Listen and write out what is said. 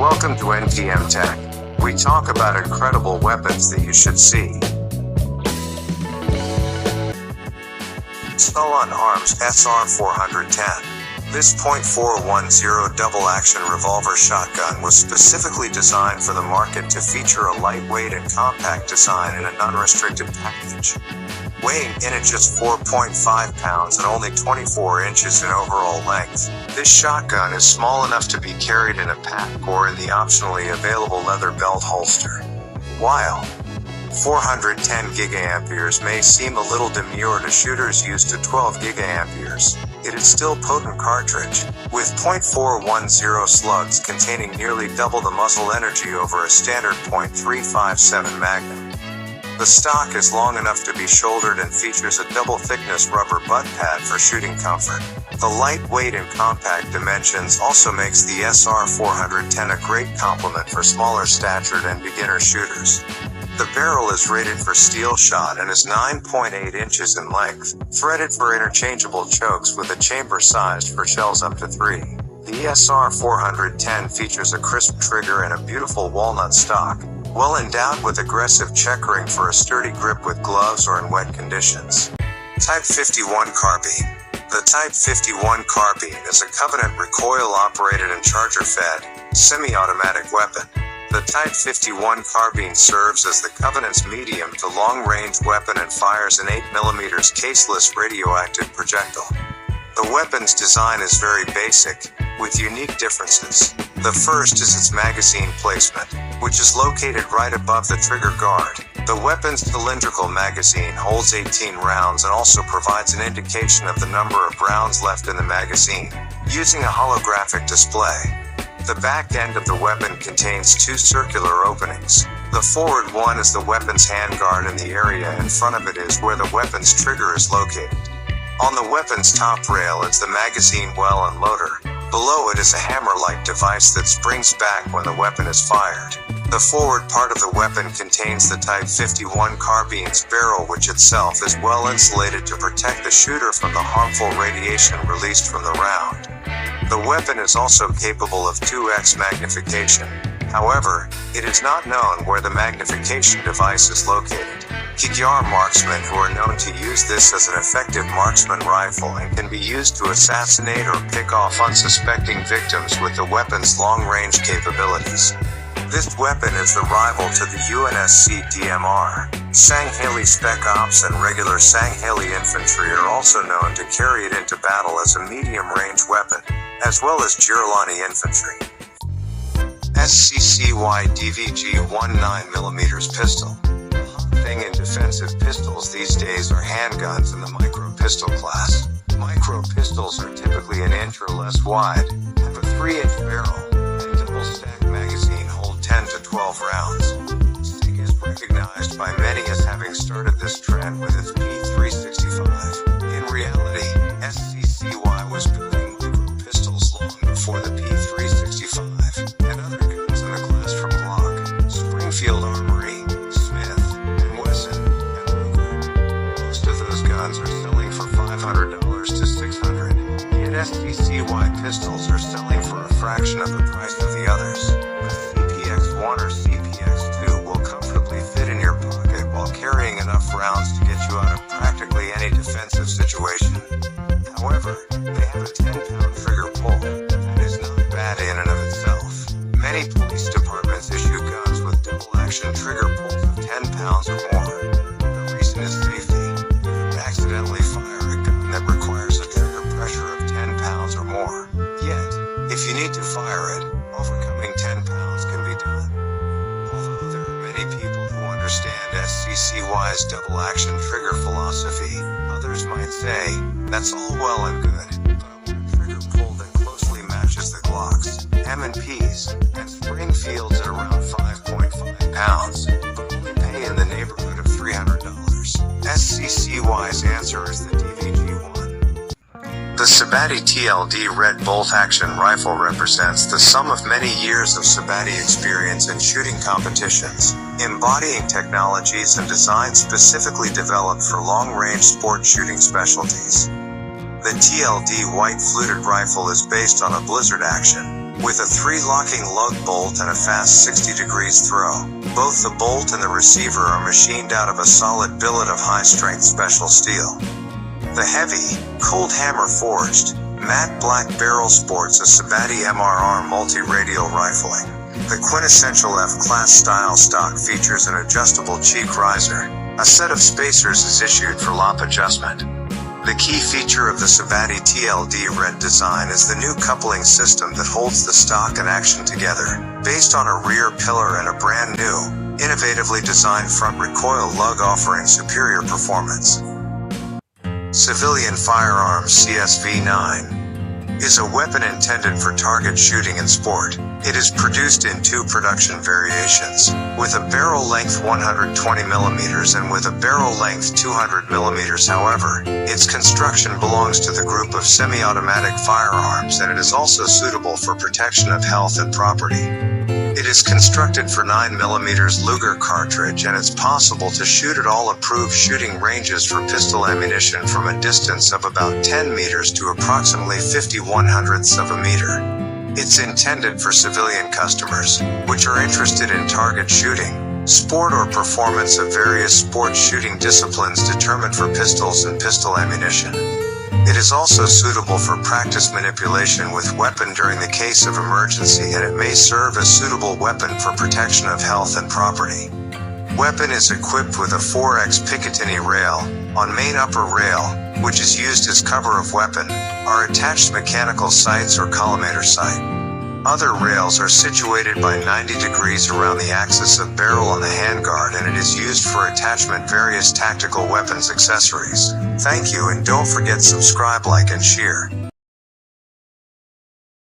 Welcome to NTM Tech. We talk about incredible weapons that you should see. Salon Arms SR410. This .410 double-action revolver shotgun was specifically designed for the market to feature a lightweight and compact design in an unrestricted package. Weighing in at just 4.5 pounds and only 24 inches in overall length, this shotgun is small enough to be carried in a pack or in the optionally available leather belt holster. While 410 gigaamperes may seem a little demure to shooters used to 12 gigaamperes, it is still potent cartridge, with .410 slugs containing nearly double the muzzle energy over a standard .357 Magnum. The stock is long enough to be shouldered and features a double-thickness rubber butt pad for shooting comfort. The lightweight and compact dimensions also makes the SR410 a great complement for smaller statured and beginner shooters. The barrel is rated for steel shot and is 9.8 inches in length, threaded for interchangeable chokes with a chamber sized for shells up to 3. The SR410 features a crisp trigger and a beautiful walnut stock, well endowed with aggressive checkering for a sturdy grip with gloves or in wet conditions. Type 51 Carbine. The Type 51 Carbine is a Covenant recoil-operated and charger-fed, semi-automatic weapon. The Type 51 Carbine serves as the Covenant's medium to long-range weapon and fires an 8mm caseless radioactive projectile. The weapon's design is very basic, with unique differences. The first is its magazine placement, which is located right above the trigger guard. The weapon's cylindrical magazine holds 18 rounds and also provides an indication of the number of rounds left in the magazine, using a holographic display. The back end of the weapon contains two circular openings. The forward one is the weapon's handguard and the area in front of it is where the weapon's trigger is located. On the weapon's top rail is the magazine well and loader. Below it is a hammer-like device that springs back when the weapon is fired. The forward part of the weapon contains the Type 51 Carbine's barrel, which itself is well insulated to protect the shooter from the harmful radiation released from the round. The weapon is also capable of 2x magnification. However, it is not known where the magnification device is located. Magyar marksmen who are known to use this as an effective marksman rifle and can be used to assassinate or pick off unsuspecting victims with the weapon's long-range capabilities. This weapon is the rival to the UNSC DMR. Sangheili Spec Ops and regular Sangheili infantry are also known to carry it into battle as a medium-range weapon, as well as Girolani infantry. SCCY DVG 19mm pistol. Thing in defensive pistols these days are handguns in the micro pistol class. Micro pistols are typically an inch or less wide, have a 3-inch barrel, and double-stacked magazine hold 10 to 12 rounds. SIG is recognized by many as having started this trend with its P365. In reality, SCCY was building micro pistols long before the P365 and other guns in the class from Glock, Springfield Armory, are selling for $500 to $600, yet SCCY pistols are selling for a fraction of the price of the others. A CPX-1 or CPX-2 will comfortably fit in your pocket while carrying enough rounds to get you out of practically any defensive situation. However, they have a 10-pound trigger pull. That is not bad in and of itself. Many police departments issue guns with double-action trigger pulls of 10 pounds or more. The reason is safety. Accidentally fire a gun that requires a trigger pressure of 10 pounds or more. Yet, if you need to fire it, overcoming 10 pounds can be done. Although there are many people who understand SCCY's double-action trigger philosophy, others might say, that's all well and good, but I want a trigger pull that closely matches the Glocks, M&Ps, and Springfields at around 5.5 pounds, but only pay in the neighborhood of $300. SCCY's answer is the DVG-1. The Sabatti TLD Red Bolt action rifle represents the sum of many years of Sabatti experience in shooting competitions, embodying technologies and designs specifically developed for long-range sport shooting specialties. The TLD white fluted rifle is based on a Blizzard action, with a 3-locking lug bolt and a fast 60 degrees throw. Both the bolt and the receiver are machined out of a solid billet of high-strength special steel. The heavy, cold hammer forged, matte black barrel sports a Sabatti MRR multi-radial rifling. The quintessential F-class style stock features an adjustable cheek riser. A set of spacers is issued for lop adjustment. The key feature of the Sabatti TLD Red design is the new coupling system that holds the stock and action together, based on a rear pillar and a brand new, innovatively designed front recoil lug offering superior performance. Civilian Firearms CSV9 is a weapon intended for target shooting and sport. It is produced in 2 production variations, with a barrel length 120mm and with a barrel length 200mm. However, its construction belongs to the group of semi-automatic firearms, and it is also suitable for protection of health and property. It is constructed for 9mm Luger cartridge, and it's possible to shoot at all approved shooting ranges for pistol ammunition from a distance of about 10 meters to approximately 50/100ths of a meter. It's intended for civilian customers, which are interested in target shooting, sport or performance of various sports shooting disciplines determined for pistols and pistol ammunition. It is also suitable for practice manipulation with weapon during the case of emergency, and it may serve as suitable weapon for protection of health and property. Weapon is equipped with a 4X Picatinny rail. On main upper rail, which is used as cover of weapon, are attached mechanical sights or collimator sight. Other rails are situated by 90 degrees around the axis of barrel on the handguard, and it is used for attachment various tactical weapons accessories. Thank you, and don't forget subscribe, like and share.